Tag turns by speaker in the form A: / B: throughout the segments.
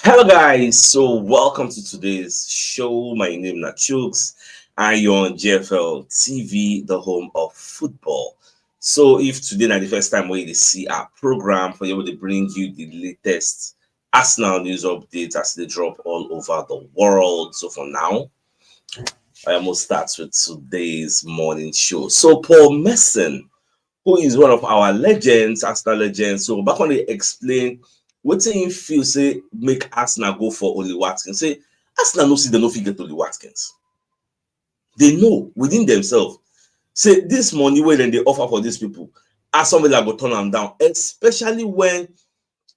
A: Hello guys, so welcome to today's show. My name is CHUKS and you're on JFL TV, the home of football. So if today is the first time we see our program for able to bring you the latest Arsenal news updates as they drop all over the world. So for now, I almost start with today's morning show. So Paul Messon, who is one of our legends, Arsenal legends. So back when they explain what him feel say make Arsenal go for Ollie Watkins. Say Arsenal no see they no fit get Ollie Watkins. They know within themselves. Say this money where then they offer for these people, Aston Villa go turn them down, especially when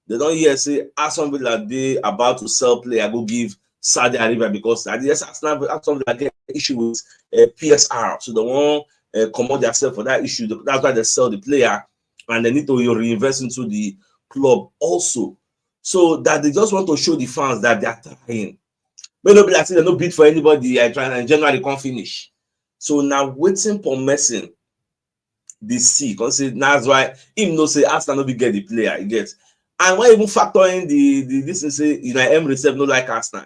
A: they don't hear say Aston Villa they about to sell player go give Saudi Arabia because Aston Villa get issue with PSR, so they want commode themselves for that issue. That's why they sell the player and they need to reinvest into the club also, so that they just want to show the fans that they are trying. May not be like they no bid for anybody and trying and January can't finish. So now waiting for Messi the see because that's why him no say Arsenal no be get the player he gets. And why even factor in the this is say Emery self no like Arsenal.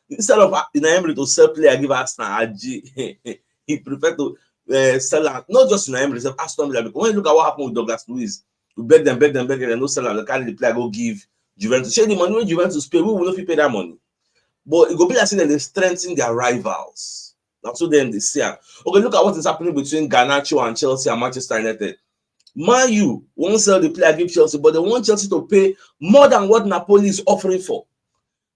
A: Instead of Emery to sell player give Arsenal he prefer to sell out, not just Emery self Aston Villa, because when you look at what happened with Douglas Luiz, we beg them, and no sell out, they carry the player go give Juventus. Share the money when Juventus pay, we will not pay that money. But it go be like saying that they strengthen their rivals. That's what then they say. Okay, look at what is happening between Garnacho and Chelsea and Manchester United. Man U won't sell the player give Chelsea, but they want Chelsea to pay more than what Napoli is offering for.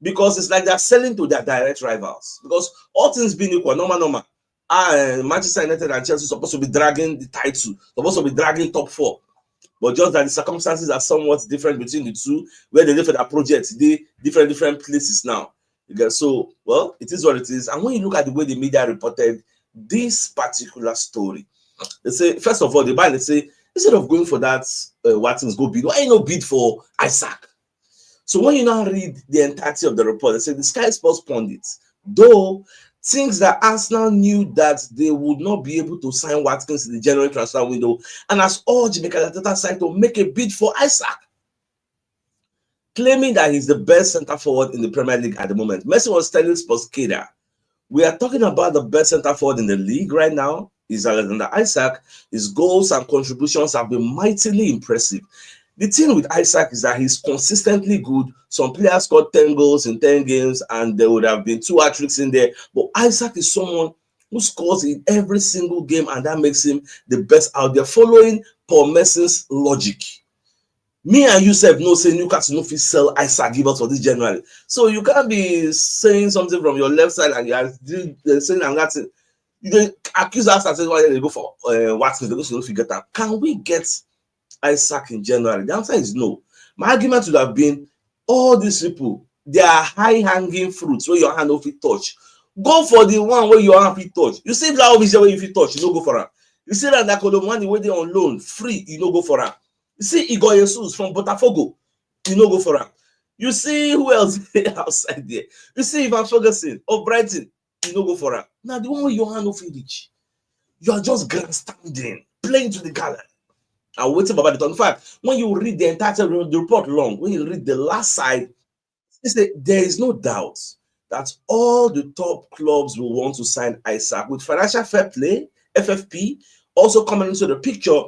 A: Because it's like they're selling to their direct rivals. Because all things being equal, normal. Manchester United and Chelsea supposed to be dragging the title, supposed to be dragging top four. But just that the circumstances are somewhat different between the two, where they live for their projects, they different places now. So, well, it is what it is. And when you look at the way the media reported this particular story, they say, first of all, they say, instead of going for that Watkins go bid, why you no bid for Isaac? So when you now read the entirety of the report, they say the Sky Sports pundits, though, thinks that Arsenal knew that they would not be able to sign Watkins in the January transfer window and has urged Mikel Arteta side to make a bid for Isaac, claiming that he's the best centre forward in the Premier League at the moment. Messi was telling Sportscaster, we are talking about the best centre forward in the league right now is Alexander Isaac. His goals and contributions have been mightily impressive. The thing with Isaac is that he's consistently good. Some players scored 10 goals in 10 games and there would have been 2 hat-tricks in there. But Isaac is someone who scores in every single game and that makes him the best out there, following Paul Messon's logic. Me and you said no say Newcastle no fit sell Isaac give us for this January. So you can't be saying something from your left side and you are saying I'm not. You accuse us and say why they go for Watkins, they go figure that. Can we get Isaac in January? The answer is no. My argument would have been all these people, they are high-hanging fruits where your hand off it touch. Go for the one where your hand fit touch. You see Vlahovic where you fit touch, you don't go for him. You see that Colomani where they on loan free, you don't go for him. You see Igor Jesus from Botafogo, you don't go for him. You see who else outside there? You see Ivan Ferguson of Brighton, you don't go for him. Now the one where your hand off it reach, you are just grandstanding, playing to the gallery. I'm waiting for about the 25. When you read the entire report long, when you read the last side, there is no doubt that all the top clubs will want to sign Isaac. With financial fair play, FFP, also coming into the picture,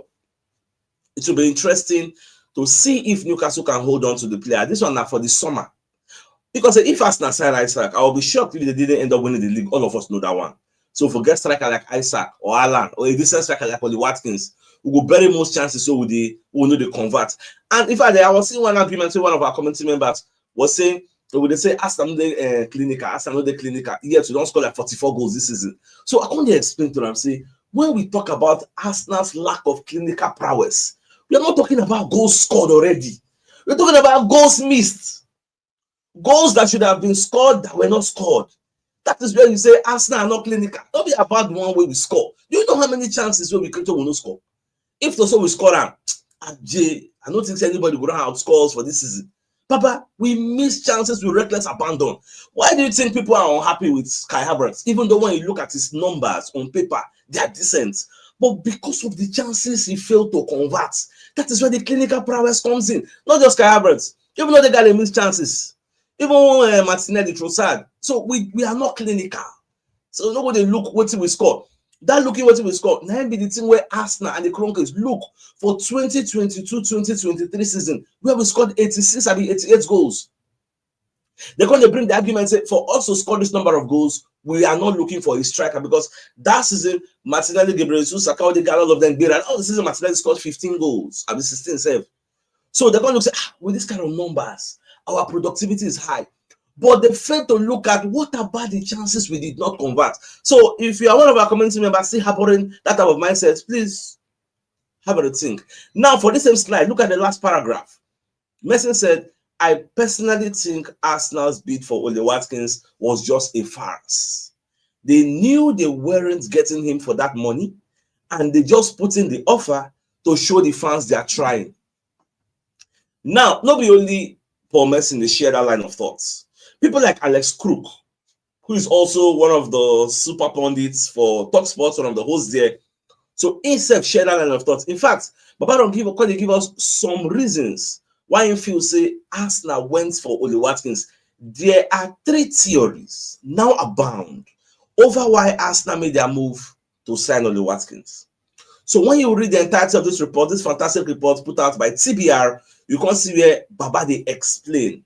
A: it will be interesting to see if Newcastle can hold on to the player. This one now for the summer. Because if Arsenal sign Isaac, I will be shocked if they didn't end up winning the league. All of us know that one. So forget striker like Isaac or Haaland or a decent striker like Ollie Watkins, we will bury most chances so we know they convert. And in fact, I was seeing one argument with one of our community members was saying, would they say Arsenal the clinical, Arsenal the clinical. Yes, we don't score like 44 goals this season. So I can't explain to them, say, when we talk about Arsenal's lack of clinical prowess, we are not talking about goals scored already. We're talking about goals missed. Goals that should have been scored that were not scored. That is where you say Arsenal are not clinical. Don't be about the one way we score. Do you know how many chances where we create will not score? If so we score I don't think anybody will run out scores for this season. Papa, we miss chances with reckless abandon. Why do you think people are unhappy with Kai Havertz? Even though when you look at his numbers on paper, they are decent. But because of the chances he failed to convert, that is where the clinical prowess comes in. Not just Kai Havertz. Even though they got miss chances. Even Martinelli Trossard. So we are not clinical. So nobody look what we score. That looking what we score. Now be the thing where Arsenal and the Chronicles look for 2022-2023 season where we scored 86 and 88 goals. They're going to bring the argument say, for us to score this number of goals, we are not looking for a striker because that season Martinelli, Gabriel Jesus, Saka, Odegaard, all of them did, and all the season Martinelli scored 15 goals and 16 save. So they're going to say, with this kind of numbers, our productivity is high. But they fail to look at what about the chances we did not convert. So if you are one of our community members still harboring that type of mindset, please have a think. Now, for this same slide, look at the last paragraph. Mason said, I personally think Arsenal's bid for Ollie Watkins was just a farce. They knew they weren't getting him for that money, and they just put in the offer to show the fans they are trying. Now, not only Paul Merson, they share that line of thoughts. People like Alex Crook, who is also one of the super pundits for Talk Sports, one of the hosts there. So himself share that line of thoughts. In fact, Baba don't give us some reasons why you feel say Arsenal went for Ollie Watkins. There are 3 theories now abound over why Arsenal made their move to sign Ollie Watkins. So when you read the entirety of this report, this fantastic report put out by TBR, you can see where Baba they explain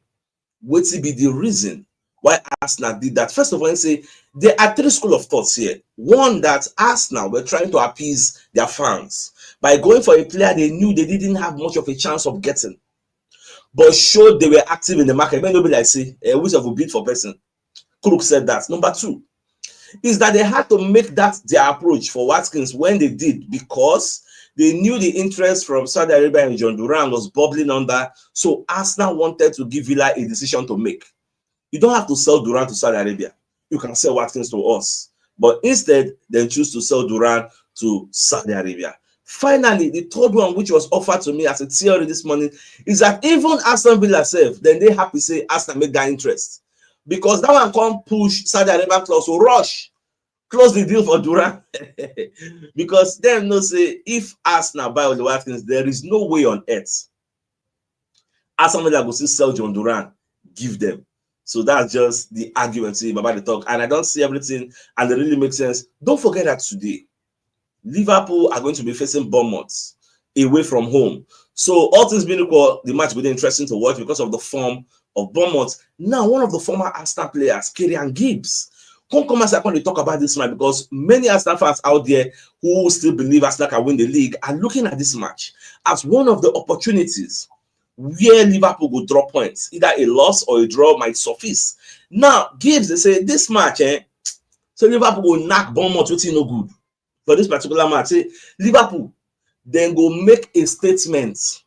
A: what will be the reason why Arsenal did that. First of all, I say there are 3 schools of thoughts here. One, that Arsenal were trying to appease their fans by going for a player they knew they didn't have much of a chance of getting, but showed they were active in the market. When nobody like say, which of a bid for person. Crook said that. Number 2 is that they had to make that their approach for Watkins when they did, because they knew the interest from Saudi Arabia and John Duran was bubbling under. So Arsenal wanted to give Villa a decision to make. You don't have to sell Duran to Saudi Arabia. You can sell Watkins to us. But instead, they choose to sell Duran to Saudi Arabia. Finally, the third one, which was offered to me as a theory this morning, is that even Aston Villa self, then they happy say Arsenal make that interest. Because that one can't push Saudi Arabia clause to rush, close the deal for Duran. Because them no say if Arsenal buy Ollie Watkins, there is no way on earth Aston Villa go still sell John Duran, give them. So that's just the argument about the talk. And I don't see everything, and it really makes sense. Don't forget that today, Liverpool are going to be facing Bournemouth away from home. So all things being equal, the match will be interesting to watch because of the form of Bournemouth. Now, one of the former Arsenal players, Kieran Gibbs, come as I want to talk about this match, because many Arsenal fans out there who still believe Arsenal can win the league are looking at this match as one of the opportunities where Liverpool will drop points. Either a loss or a draw might suffice. Now, Gibbs, they say this match, so Liverpool will knock Bournemouth, which is no good. For this particular match, say Liverpool then go make a statement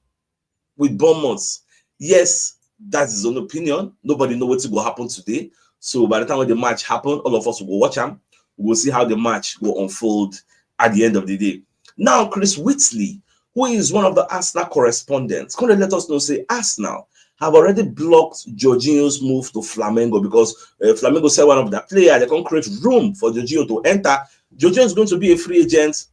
A: with Bournemouth. Yes, that's his own opinion. Nobody knows what's going to happen today. So by the time when the match happens, all of us will go watch them. We will see how the match will unfold at the end of the day. Now, Chris Whitley, who is one of the Arsenal correspondents, going to let us know, say Arsenal have already blocked Jorginho's move to Flamengo, because Flamengo said one of their players, they can't create room for Jorginho to enter. Jorginho is going to be a free agent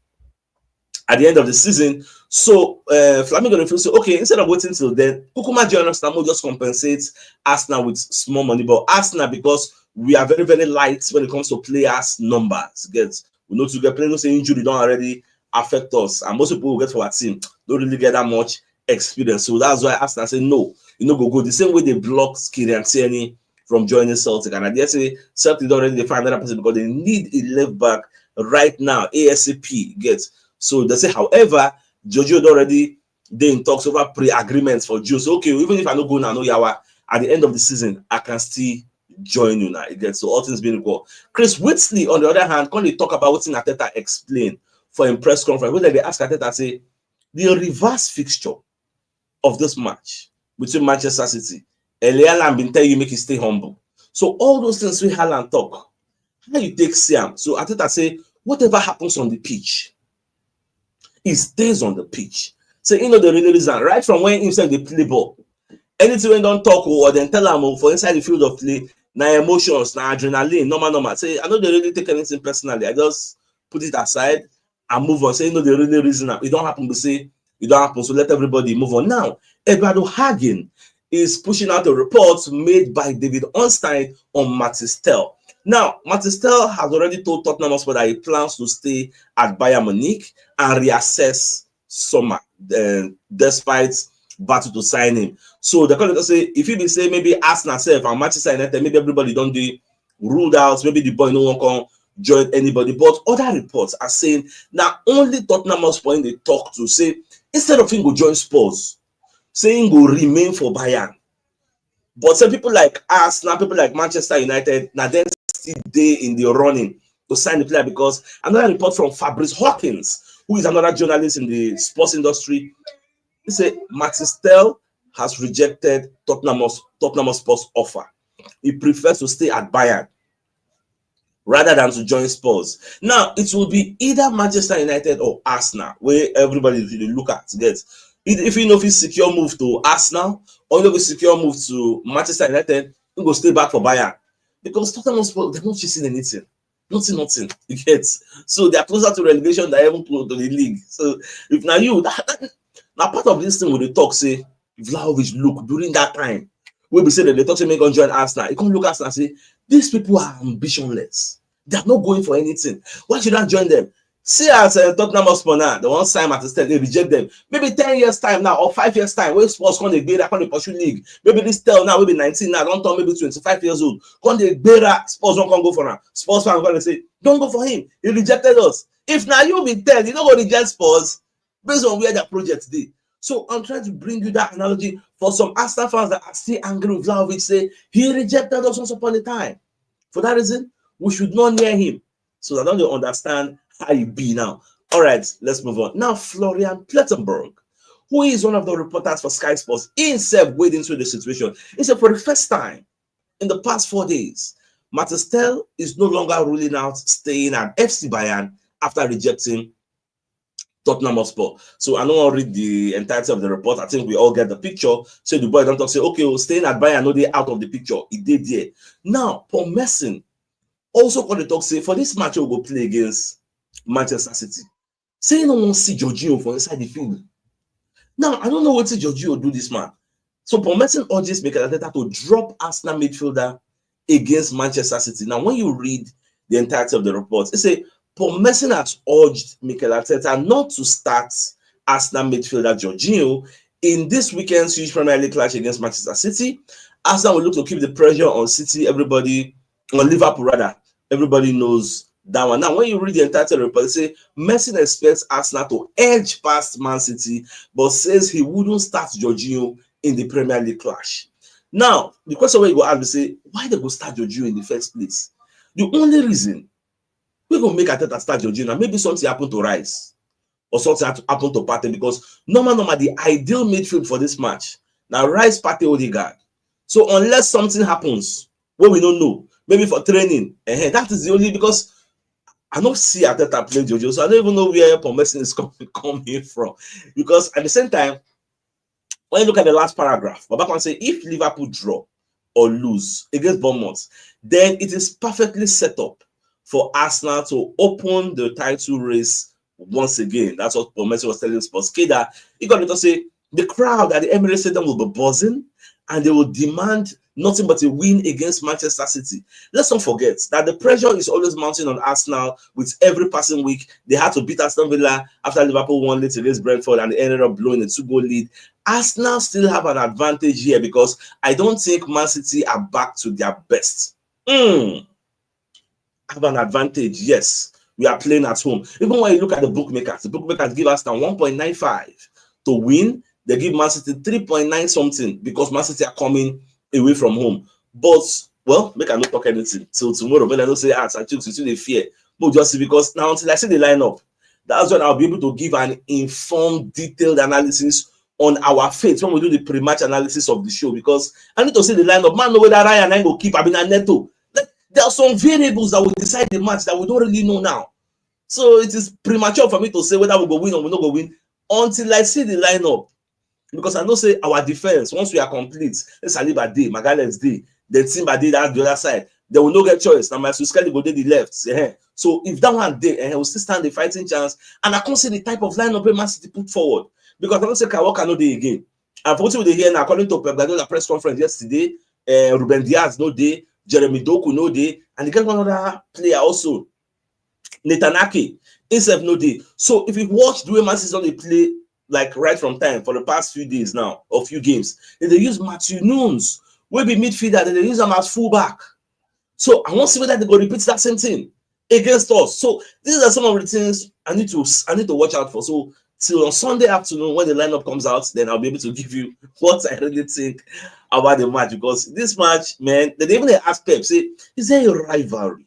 A: at the end of the season. So Flamengo refused to say, okay, instead of waiting till then, Kukuma Gianna just compensates Arsenal with small money. But Arsenal, because we are very, very light when it comes to players' numbers, we know to get players, say injury don't already affect us, and most people who get for our team don't really get that much experience. So that's why Arsenal say no, go the same way they blocked Kieran Tierney from joining Celtic. And I dare say Celtic don't really find another person because they need a left back right now, ASAP. So they say, however, Jorginho already they in talks over pre-agreements for June. So okay, even if I don't go now, no yawa, at the end of the season, I can still join you now. So all things being equal. Chris Whitley, on the other hand, can they talk about what Arteta explain for a press conference? When they ask Arteta, say the reverse fixture of this match between Manchester City, Haaland been telling you make you stay humble. So all those things we Haaland talk, how you take Siam? So Arteta say whatever happens on the pitch, it stays on the pitch. So the real reason, right from when himself they play ball, anything when don't talk or then tell him for inside the field of play, now emotions, now adrenaline, normal. Say I know they really take anything personally. I just put it aside and move on. Say the real reason it don't happen. We say it don't happen. So let everybody move on. Now, Eduardo Hagen is pushing out a report made by David Ornstein on Mathys Tel. Now, Mathys Tel has already told Tottenham Hotspur that he plans to stay at Bayern Munich and reassess summer, despite battle to sign him. So the commentator say, if you be say maybe Arsenal self and Manchester United, maybe everybody don't do ruled out, maybe the boy no one can join anybody. But other reports are saying now only Tottenham Hotspur they talk to say instead of him go join Spurs, saying go remain for Bayern. But some people like Arsenal, people like Manchester United, now then still they in the running to sign the player, because another report from Fabrice Hawkins, who is another journalist in the sports industry, he said Mathys Tel has rejected Tottenham Hotspur's offer. He prefers to stay at Bayern rather than to join Spurs. Now, it will be either Manchester United or Arsenal, where everybody really look at to get. If you know if he secure move to Arsenal or if he secure move to Manchester United, he go stay back for Bayern. Because Tottenham Hotspur, they're not chasing anything. Nothing. You get. So they are closer to relegation than even close to the league. So if now you now part of this thing with the talk say Vlahovic look during that time, we be say that they talk to me going join Arsenal. You can't look at Arsenal and say these people are ambitionless. They are not going for anything. Why should I join them? See as Tottenham Hotspur now, the one sign Mathys Tel, they reject them. Maybe 10 years time now or 5 years time, when Spurs come they bear, come they pursue league. Maybe this Tel now, maybe 19 now, don't turn maybe 25 years old. Come they bear, Spurs don't come go for now. Spurs fans going to say, don't go for him. He rejected us. If now you be Tel, you don't go reject Spurs based on where their project did. So I'm trying to bring you that analogy for some Arsenal fans that are still angry with Vlahovic, say he rejected us once upon a time. For that reason, we should not near him. So I don't understand how he be now. All right, let's move on. Now, Florian Plettenberg, who is one of the reporters for Sky Sports, he himself wading into the situation. He said for the first time in the past 4 days, Mathys Tel is no longer ruling out staying at FC Bayern after rejecting Tottenham Hotspur. So I don't want to read the entirety of the report. I think we all get the picture. So the boy don't talk, say, okay, well, staying at Bayern, no, they out of the picture. He did there. Now, Paul Merson also got the talk, say, for this match, we'll go play against Manchester City. Say no one see Jorginho from inside the field. Now, I don't know what Jorginho do this man. So Paul Merson urges Mikel Arteta to drop Arsenal midfielder against Manchester City. Now, when you read the entirety of the report, it say Paul Merson has urged Mikel Arteta not to start Arsenal midfielder Jorginho in this weekend's huge Premier League clash against Manchester City. Arsenal will look to keep the pressure on City, on Liverpool rather. Everybody knows that one. Now, when you read the entirety of the report, it say Merson expects Arsenal to edge past Man City, but says he wouldn't start Jorginho in the Premier League clash. Now, the question where you go ask me, say, why they go start Jorginho in the first place? The only reason we're going to make Arteta start Jorginho, maybe something happened to Rice or something happened to Partey, because normal, the ideal midfield for this match, now Rice, Partey, Odegaard. So unless something happens, what we don't know, maybe for training, that is the only, because I don't see Arteta playing Jorginho, so I don't even know where Paul Merson is coming from. Because at the same time, when you look at the last paragraph, Baba can say if Liverpool draw or lose against Bournemouth, then it is perfectly set up for Arsenal to open the title race once again. That's what Paul Merson was telling Sportskeda. He got to say the crowd at the Emirates Stadium will be buzzing and they will demand nothing but a win against Manchester City. Let's not forget that the pressure is always mounting on Arsenal with every passing week. They had to beat Aston Villa after Liverpool won late against Brentford and they ended up blowing a 2-goal lead. Arsenal still have an advantage here because I don't think Man City are back to their best. Have an advantage, yes. We are playing at home. Even when you look at the bookmakers give Arsenal 1.95 to win. They give Man City 3.9 something because Man City are coming away from home. But, well, make I not talk anything till tomorrow. When I don't say, CHUKS, you see the fear. But just because now until I see the lineup, that's when I'll be able to give an informed, detailed analysis on our faith when we do the pre-match analysis of the show. Because I need to see the lineup. Man, know whether Ryan and I go keep Abina Neto. There are some variables that will decide the match that we don't really know now. So it is premature for me to say whether we go win or we not go win until I see the lineup. Because I know say our defense, once we are complete, let's Saliba day, Magalhaes day, the Timber day that's the other side, they will not get choice. Now my Suskeli go day the left. So if that one day, we'll still stand the fighting chance. And I can't see the type of lineup Man City put forward. Because I don't say Kawaka no day again. And for what we hear now, according to Pep Guardiola press conference yesterday, Ruben Diaz no day, Jeremy Doku no day, and they get one other player also, Nathan Ake, himself no day. So if you watch the way Man City they play, like right from time for the past few days now, or few games, they use Matthew Nunes, will be midfielder, they use him as fullback. So I want to see whether they go repeat that same thing against us. So these are some of the things I need to watch out for. So till on Sunday afternoon when the lineup comes out, then I'll be able to give you what I really think about the match. Because this match, man, they even ask Pep, say, is there a rivalry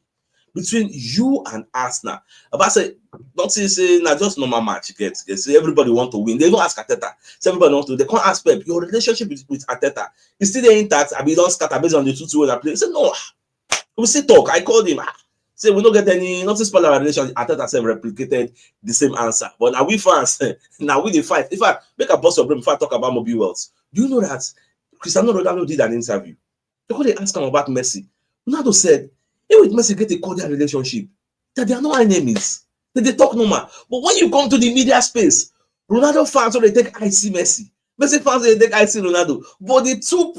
A: between you and Arsenal? About say, don't say now just normal match. Say everybody want to win. They even ask Arteta. So everybody wants to. They can't ask Pep. Your relationship with Arteta is still there intact. I mean, don't scatter based on the 2-2 that play. Say no. We still talk. I called him. Say we don't get any, nothing spoil our relationship. Arteta said replicated the same answer. But now we fans, now we the fight. In fact, make a boss of brain before I talk about mobile wealth. Do you know that Cristiano Ronaldo did an interview? They asked him about Messi. Ronaldo said, he with Messi get a cordial relationship. That they are not enemies. That they talk normal. But when you come to the media space, Ronaldo fans, so they take IC Messi. Messi fans, they take IC Ronaldo. But the two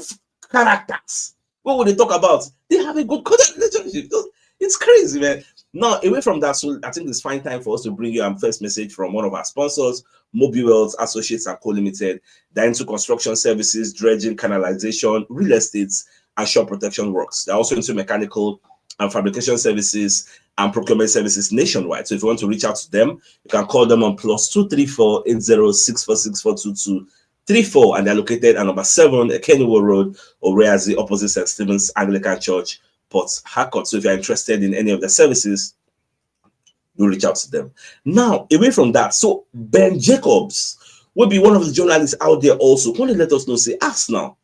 A: characters, what would they talk about? They have a good cordial relationship. It's crazy, man. Now, away from that, so I think it's fine time for us to bring you a first message from one of our sponsors, Mobile Wealth Associates and Co Limited. They're into construction services, dredging, canalization, real estate, and shore protection works. They're also into mechanical and fabrication services and procurement services nationwide. So if you want to reach out to them, you can call them on +234 8064642234, and they're located at number 7 Kennywood Road, Oreazi, opposite St. Stephen's Anglican Church, Port Harcourt. So if you're interested in any of the services, you reach out to them. Now, away from that, so Ben Jacobs will be one of the journalists out there also. Want to let us know, say, Arsenal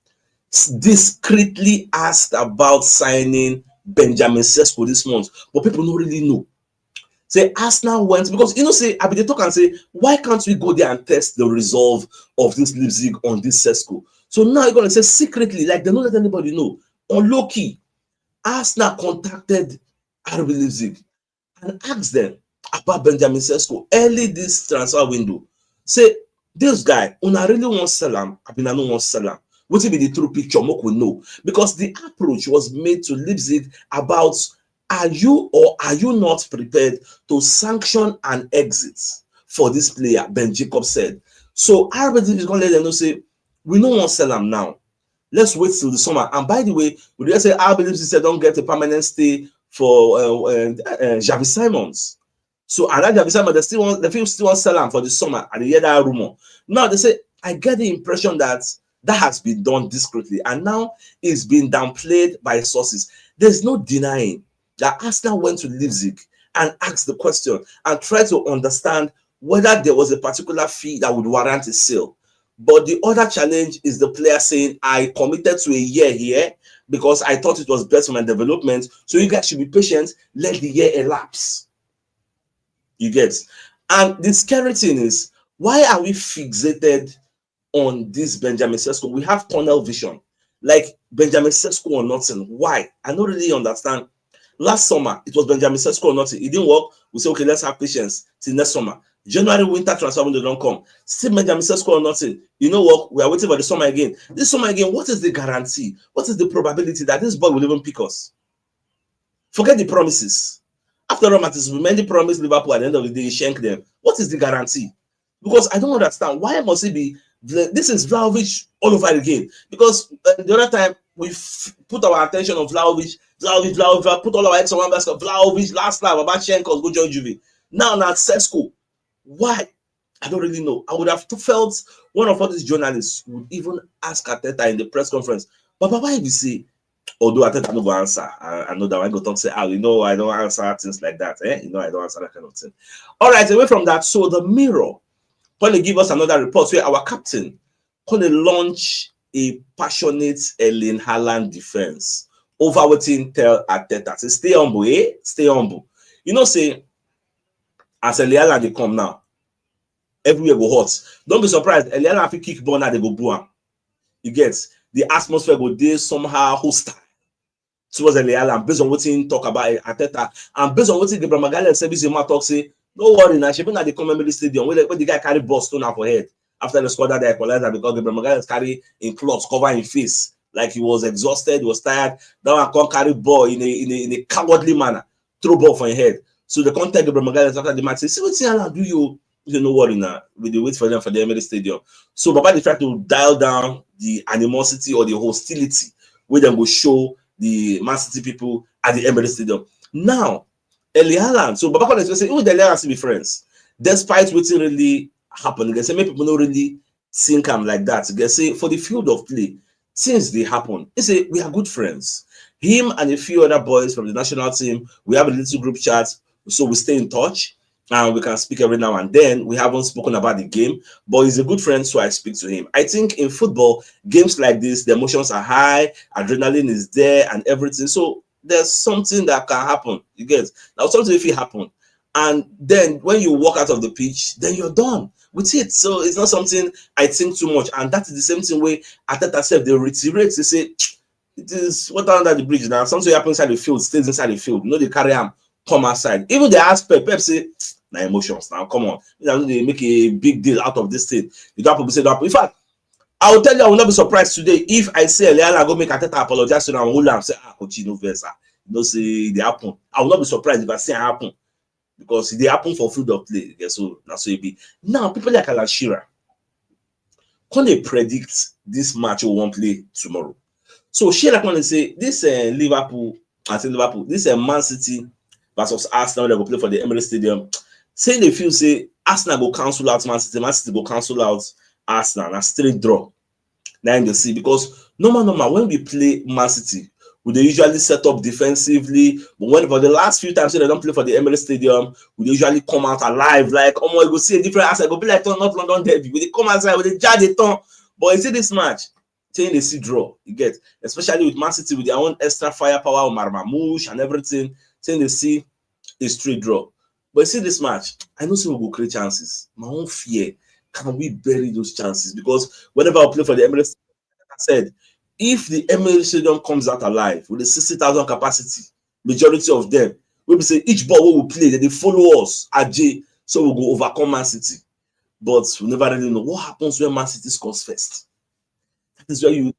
A: discreetly asked about signing Benjamin Sesko this month, but people don't really know. Say Arsenal went, because say I be they talk and say, why can't we go there and test the resolve of this Leipzig on this Sesko? So now you're gonna say secretly, like they don't let anybody know, on low key, Arsenal contacted RB Leipzig and asked them about Benjamin Sesko early this transfer window. Say this guy, una really want sell him, I mean I don't want sell him. What will be the true picture? Moko will know, because the approach was made to Leipzig about, are you or are you not prepared to sanction an exit for this player? Ben Jacobs said. So RB Leipzig is going to let them know, say, we don't want to sell him now. Let's wait till the summer. And by the way, we just say RB Leipzig said don't get a permanent stay for Xavi Simons. So and that Xavi Simons, they still want to sell him for the summer. And they hear that rumor. Now they say, I get the impression that has been done discreetly, and now it's been downplayed by sources. There's no denying that Arsenal went to Leipzig and asked the question and tried to understand whether there was a particular fee that would warrant a sale. But the other challenge is the player saying, I committed to a year here because I thought it was best for my development. So you guys should be patient. Let the year elapse. You get? And the scary thing is, why are we fixated on this Benjamin Sesko? We have tunnel vision. Like Benjamin Sesko or nothing. Why? I don't really understand. Last summer, it was Benjamin Sesko or nothing. It didn't work. We say, okay, let's have patience till next summer. January winter transfer window don't come. Still Benjamin Sesko or nothing. You know what? We are waiting for the summer again. This summer again, what is the guarantee? What is the probability that this boy will even pick us? Forget the promises. After all, Mathys Tel promised Liverpool at the end of the day, he shanked them. What is the guarantee? Because I don't understand. Why must it be? This is Vlahovic all over again. Because the other time we put our attention on Vlahovic, put all our eggs on one basket. Vlahovic, last time about Shenkos, go join Juve. Now Sesko. Why? I don't really know. I would have felt one of all these journalists would even ask Arteta in the press conference, but why did you say, although Arteta no go answer, I know that I go talk say, I don't answer things like that. I don't answer that kind of thing. All right, away from that, so the Mirror going to give us another report where our captain going to launch a passionate Erling Haaland defense over what he tell Arteta. Say, stay humble, stay humble. Say, as Erling Haaland they come now, everywhere go hot. Don't be surprised. Erling Haaland if he kick ball now, they go boo him. You get the atmosphere go there somehow hostile towards Erling Haaland based on what he talk about Arteta and based on what he Gabriel Magalhaes service him talk say. No worry now. She been at the Commonwealth Stadium where the guy carry ball stone out for head. after the squad that they equalized because Gabriel Magalhaes carry in cloths, cover in face, like he was exhausted, he was tired. That one can't carry ball in a cowardly manner, throw ball for your head. So the contact Gabriel Magalhaes after the match say, see what Haaland do you know what now? We wait for them for the Emirates Stadium. So Baba they try to dial down the animosity or the hostility where they will show the Man City people at the Emirates Stadium. Now, Erling Haaland, so Baba Conde say, oh, the Haaland be friends. Despite what really happened, they say many people don't really think I'm like that. They say for the field of play, since they happen, they say we are good friends. Him and a few other boys from the national team, we have a little group chat, so we stay in touch. And we can speak every now and then. We haven't spoken about the game, but he's a good friend, so I speak to him. I think in football, games like this, the emotions are high, adrenaline is there, and everything. So there's something that can happen. You get now something if it happen, and then when you walk out of the pitch, then you're done with it. So it's not something I think too much, and that is the same thing way Arteta said they reiterate. They say it is water under the bridge now. Something happens inside the field, stays inside the field. You know they carry him come outside. Even they ask Pep say. Now emotions. Now come on, they make a big deal out of this thing. You don't have to say that. In fact, I will tell you, I will not be surprised today if I say Leala go make Arteta apologize to them and hold and say, coach, no versa. You know, say they happen. I will not be surprised if I say it happen because they happen for field of play. Okay, so that's so it be. Now people like Alan Shearer, can they predict this match will won't play tomorrow? So Shearer can say this Liverpool, this Man City versus Arsenal they will play for the Emirates Stadium. Saying they feel say Arsenal go cancel out Man City go cancel out Arsenal, a straight draw. Now you see because normal when we play Man City, we they usually set up defensively. But when for the last few times they don't play for the Emirates Stadium, we usually come out alive. Like oh my, you go see a different Arsenal, go be like North London derby. We they come outside with the jar the ton. But you see this match, saying they see draw. You get especially with Man City with their own extra firepower, Marmoush and everything. Saying they see a straight draw. But see this match, I know some will create chances. My own fear, can we bury those chances? Because whenever I play for the Emirates, like I said, if the Emirates Stadium comes out alive with a 60,000 capacity, majority of them, we say each ball we will play, they follow us at J, so we'll go overcome Man City. But we never really know what happens when Man City scores first. That is where you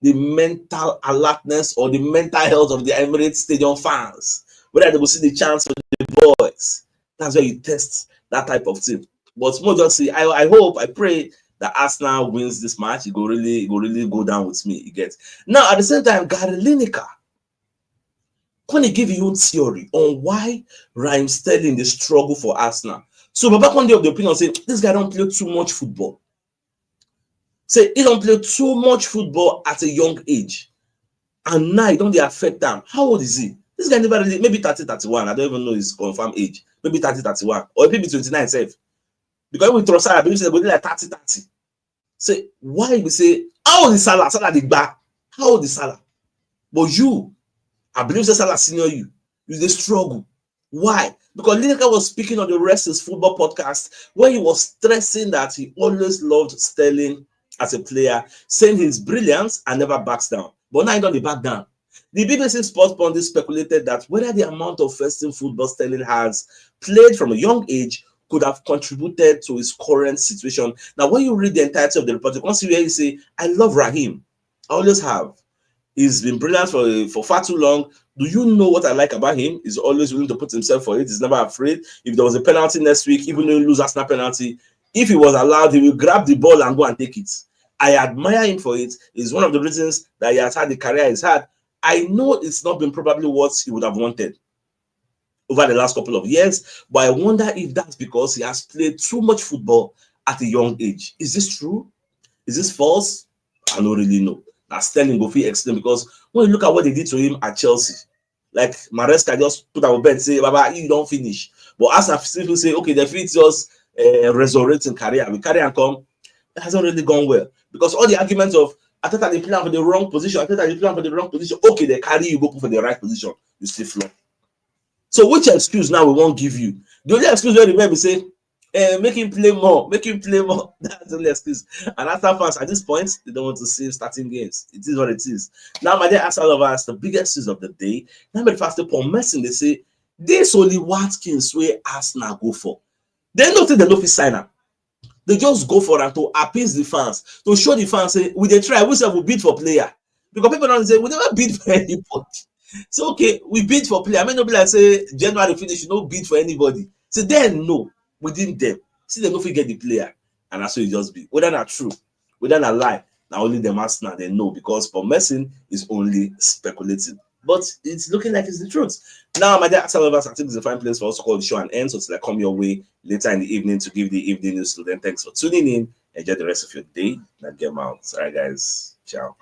A: the mental alertness or the mental health of the Emirates Stadium fans. Whether they will see the chance for the boys. That's where you test that type of thing. But more just say, I hope, I pray that Arsenal wins this match. It will really go down with me. You get now at the same time, Gary Lineker. Can he give you own theory on why Raheem Sterling the struggle for Arsenal? So Baba Conde of the opinion say this guy don't play too much football. Say he don't play too much football at a young age. And now it don't affect them. How old is he? This guy never really, maybe 30, 31. I don't even know his confirmed age. Maybe 30, 31. Or maybe 29 self. Because we trust I believe they're going like 30, 30. Say, why we say, how old is Salah? Salah the back. How old is Salah? But you, I believe Salah senior you. You struggle. Why? Because Lineker was speaking on the Rest is Football podcast where he was stressing that he always loved Sterling as a player, saying his brilliance and never backs down. But now he don't back down. The BBC Sports Pundit speculated that whether the amount of first-team football Sterling has played from a young age could have contributed to his current situation. Now, when you read the entirety of the report, you can see where you say, I love Raheem. I always have. He's been brilliant for far too long. Do you know what I like about him? He's always willing to put himself for it. He's never afraid. If there was a penalty next week, even though he loses Arsenal penalty, if he was allowed, he will grab the ball and go and take it. I admire him for it. It's one of the reasons that he has had the career he's had. I know it's not been probably what he would have wanted over the last couple of years, but I wonder if that's because he has played too much football at a young age. Is this true? Is this false? I don't really know. Now, Sterling go feel extreme because when you look at what they did to him at Chelsea, like Maresca just put our bed and say, Baba, you don't finish. But as I people say, okay, the fit just resurrecting career. We carry and come. It hasn't really gone well because all the arguments of I thought they plan for the wrong position. I thought they plan for the wrong position. Okay, they carry you go for the right position. You still flop. So which excuse now we won't give you? The only excuse we remember say, make him play more, make him play more. That's the only excuse. And Arsenal fans at this point, they don't want to see starting games. It is what it is. Now, my dear Arsenal lovers, the biggest news of the day. Now, but first Paul Merson, they say this Ollie Watkins where Arsenal go for. They don't think they know if sign up. They just go for that to appease the fans, to show the fans say we dey try, we say we bid for player, because people don't say we never bid for anybody. So okay, we bid for player. I mean, no be like say January finish, you no bid for anybody. So then no, within them, see they no fit get the player, and that's what it just be. Whether not true, whether not lie, now only them Arsenal they know, because for Messi is only speculating. But it's looking like it's the truth. Now, my dear Axel lovers, I think it's a fine place for us to call the show and end. So till I come your way later in the evening to give the evening news to them. Thanks for tuning in. Enjoy the rest of your day and get out. All right, guys. Ciao.